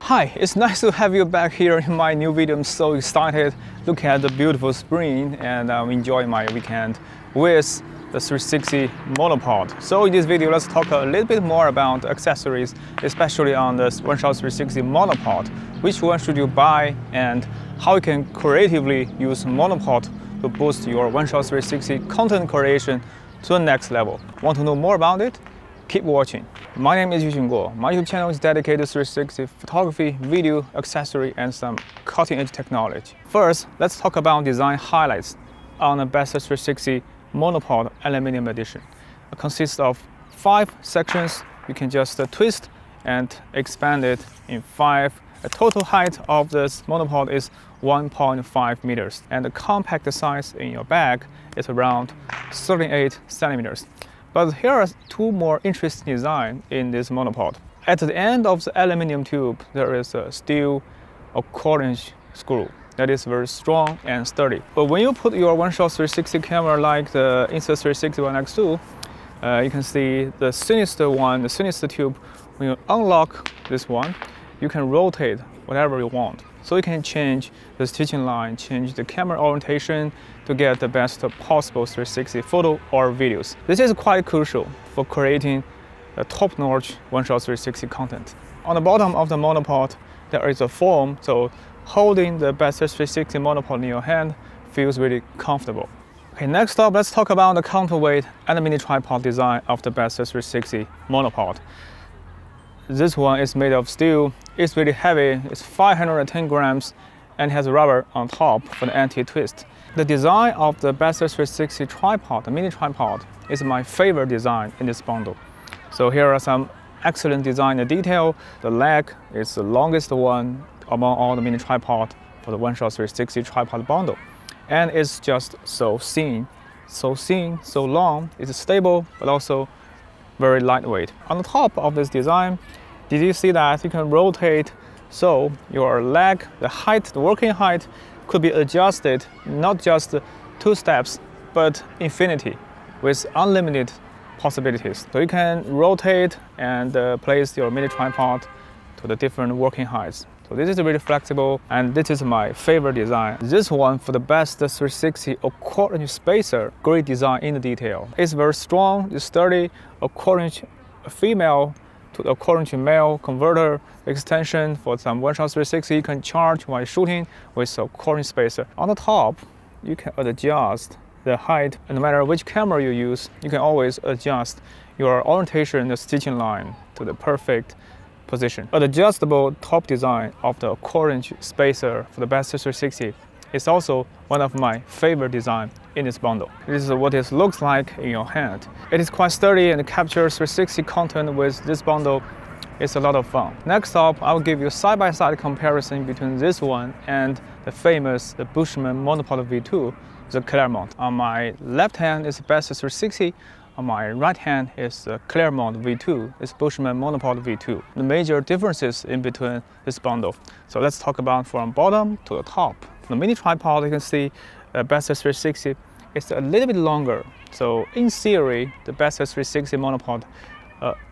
Hi, it's nice to have you back here in my new video. I'm so excited looking at the beautiful spring and I'm enjoying my weekend with the 360 Monopod. So in this video, let's talk a little bit more about accessories, especially on the One-Shot 360 Monopod. Which one should you buy and how you can creatively use Monopod to boost your One-Shot 360 content creation to the next level. Want to know more about it? Keep watching. My name is Yuxin Guo. My YouTube channel is dedicated to 360 photography, video, accessory, and some cutting-edge technology. First, let's talk about design highlights on the BEST360 Monopod Aluminium Edition. It consists of 5 sections. You can just twist and expand it in 5. The total height of this monopod is 1.5 meters, and the compact size in your bag is around 38 centimeters. But here are 2 more interesting designs in this monopod. At the end of the aluminum tube, there is a steel or quarter-inch screw that is very strong and sturdy. But when you put your One-Shot 360 camera like the Insta360 One X2, you can see the sinister one, the sinister tube. When you unlock this one, you can rotate whatever you want. So you can change the stitching line, change the camera orientation to get the best possible 360 photo or videos. This is quite crucial for creating a top-notch One-Shot 360 content. On the bottom of the monopod, there is a foam, so holding the BEST360 monopod in your hand feels really comfortable. Okay, next up, let's talk about the counterweight and the mini tripod design of the BEST360 monopod. This one is made of steel, it's really heavy, it's 510 grams and has rubber on top for the anti-twist. The design of the BEST360 tripod, the mini tripod, is my favorite design in this bundle. So here are some excellent design and detail. The leg is the longest one among all the mini tripod for the One-Shot 360 tripod bundle. And it's just so thin, so long, it's stable, but also very lightweight. On the top of this design, did you see that you can rotate so your leg, the height, the working height could be adjusted not just 2 steps, but infinity with unlimited possibilities. So you can rotate and place your mini tripod to the different working heights. So this is really flexible and this is my favorite design. This one for the BEST360 a quarter-inch spacer, great design in the detail. It's very strong, it's sturdy, a quarter-inch female to a quarter-inch male converter extension for some One-Shot 360 you can charge while shooting with a quarter-inch spacer. On the top, you can adjust the height, and no matter which camera you use, you can always adjust your orientation, the stitching line to the perfect position. An adjustable top design of the quarter-inch spacer for the BEST360 is also one of my favorite designs in this bundle. This is what it looks like in your hand. It is quite sturdy and captures 360 content with this bundle. It's a lot of fun. Next up, I will give you a side-by-side comparison between this one and the famous Bushman Monopod V2, the Claremont. On my left hand is BEST360. On my right hand is the Claremont V2, it's Bushman Monopod V2. The major differences in between this bundle. So let's talk about from bottom to the top. The mini tripod, you can see BEST360 is a little bit longer. So in theory, the BEST360 Monopod,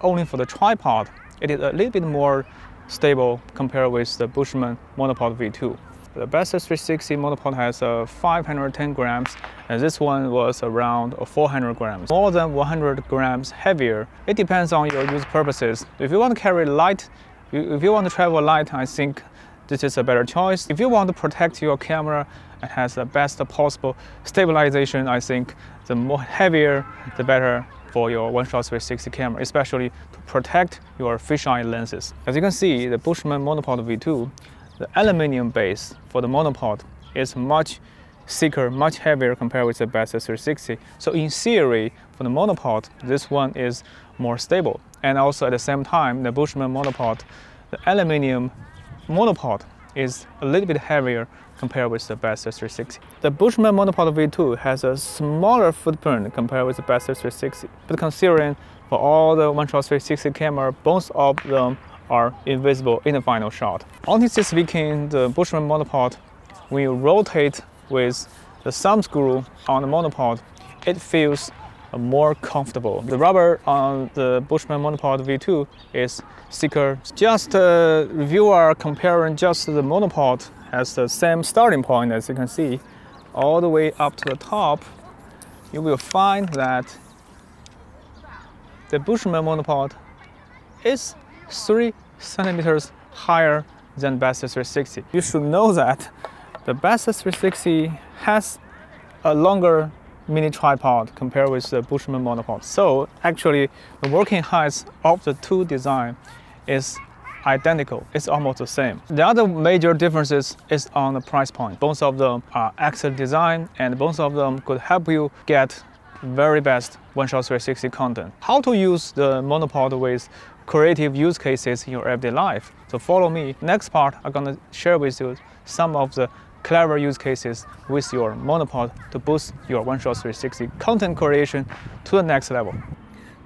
only for the tripod, it is a little bit more stable compared with the Bushman Monopod V2. The BEST360 monopod has 510 grams, and this one was around 400 grams. More than 100 grams heavier. It depends on your use purposes. If you want to carry light, if you want to travel light, I think this is a better choice. If you want to protect your camera and has the best possible stabilization, I think the more heavier, the better for your One-Shot 360 camera, especially to protect your fisheye lenses. As you can see, the Bushman Monopod V2, the aluminum base for the monopod is much thicker, much heavier compared with the BEST360. So in theory, for the monopod, this one is more stable. And also at the same time, the Bushman monopod, the aluminum monopod is a little bit heavier compared with the BEST360. The Bushman Monopod V2 has a smaller footprint compared with the BEST360. But considering for all the One-Shot 360 camera, both of them are invisible in the final shot. Honestly speaking, the Bushman monopod, when you rotate with the thumb screw on the monopod, it feels more comfortable. The rubber on the Bushman Monopod V2 is thicker. Just if you are comparing just the monopod has the same starting point, as you can see, all the way up to the top, you will find that the Bushman Monopod is 3 centimeters higher than BEST360. You should know that the BEST360 has a longer mini tripod compared with the Bushman Monopod. So actually, the working heights of the two design is identical. It's almost the same. The other major differences is on the price point. Both of them are excellent design, and both of them could help you get very best one-shot 360 content. How to use the monopod with creative use cases in your everyday life. So follow me. Next part, I'm gonna share with you some of the clever use cases with your monopod to boost your one-shot 360 content creation to the next level.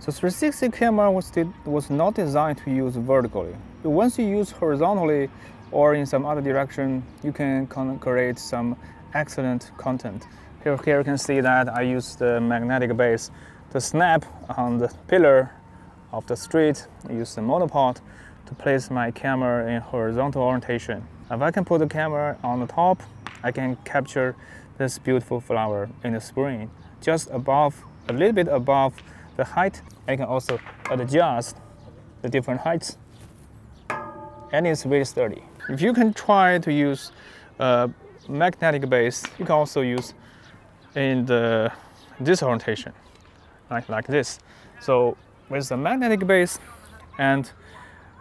So 360 camera was not designed to use vertically. Once you use horizontally or in some other direction, you can create some excellent content. Here you can see that I use the magnetic base to snap on the pillar of the street. I use the monopod to place my camera in horizontal orientation. If I can put the camera on the top, I can capture this beautiful flower in the spring, just above, a little bit above the height. I can also adjust the different heights, and it's very sturdy. If you can try to use a magnetic base, you can also use in this orientation, like this. So with the magnetic base and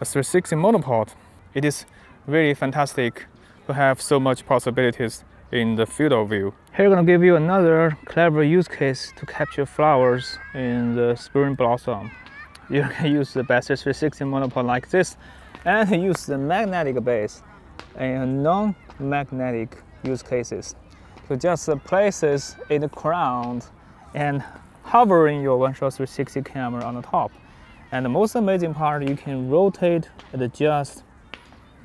a 360 monopod, it is really fantastic to have so much possibilities in the field of view. Here I'm going to give you another clever use case to capture flowers in the spring blossom. You can use the BEST360 monopod like this and use the magnetic base in non-magnetic use cases to just place this in the ground and hovering your one-shot 360 camera on the top. And the most amazing part, you can rotate and adjust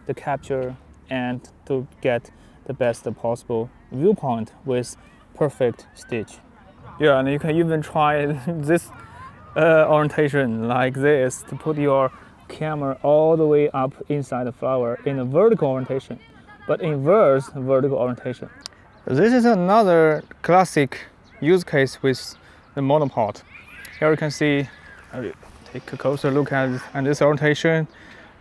the capture and to get the best possible viewpoint with perfect stitch. Yeah, and you can even try this orientation like this to put your camera all the way up inside the flower in a vertical orientation, but inverse vertical orientation. This is another classic use case with the monopod. Here you can see, take a closer look at this orientation.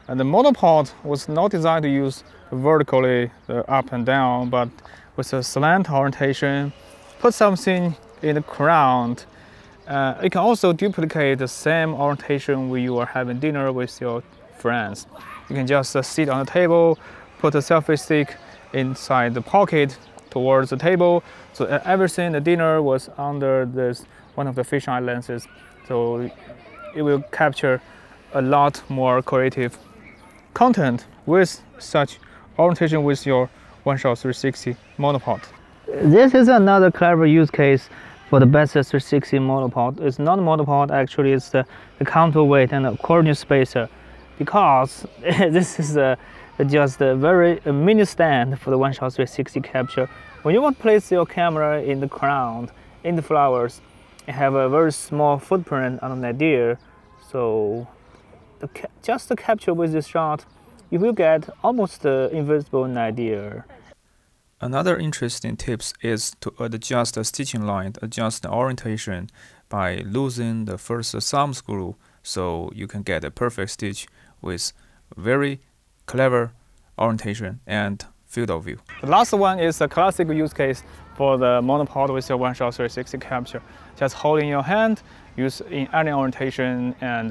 And the monopod was not designed to use vertically up and down, but with a slant orientation, put something in the ground. It can also duplicate the same orientation when you are having dinner with your friends. You can just sit on the table, put a selfie stick inside the pocket towards the table. So everything, the dinner was under this one of the fisheye lenses. So it will capture a lot more creative content with such orientation with your one-shot 360 monopod. This is another clever use case for the BEST360 monopod. It's not a monopod, actually it's the counterweight and the coordinate spacer, because this is just a very mini stand for the one-shot 360 capture. When you want to place your camera in the ground, in the flowers, and have a very small footprint on an idea, so just to capture with this shot, you will get almost invisible idea. Another interesting tip is to adjust the stitching line, adjust the orientation by loosening the first thumb screw, so you can get a perfect stitch with very clever orientation and field of view. The last one is a classic use case for the monopod with your one-shot 360 capture. Just holding your hand, use in any orientation, and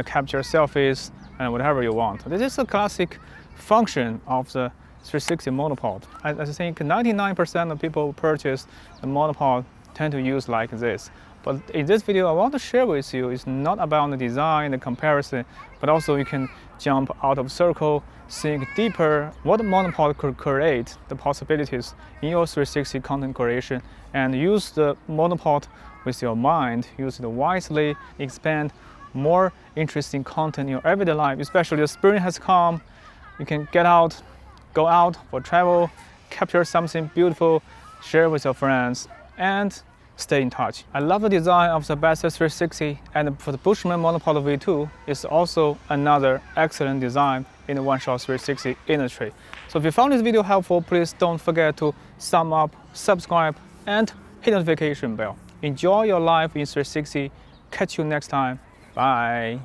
capture selfies and whatever you want. This is a classic function of the 360 monopod. I think 99% of people who purchase the monopod tend to use like this. But in this video, I want to share with you, it's not about the design, the comparison, but also you can jump out of circle, think deeper what monopod could create, the possibilities in your 360 content creation, and use the monopod with your mind, use it wisely, expand more interesting content in your everyday life. Especially the spring has come, you can go out for travel, capture something beautiful, share with your friends, and stay in touch. I love the design of the BEST360, and for the Bushman Monopod V2, it's also another excellent design in the one-shot 360 industry. So if you found this video helpful, please don't forget to thumb up, subscribe, and hit the notification bell. Enjoy your life in 360. Catch you next time. Bye.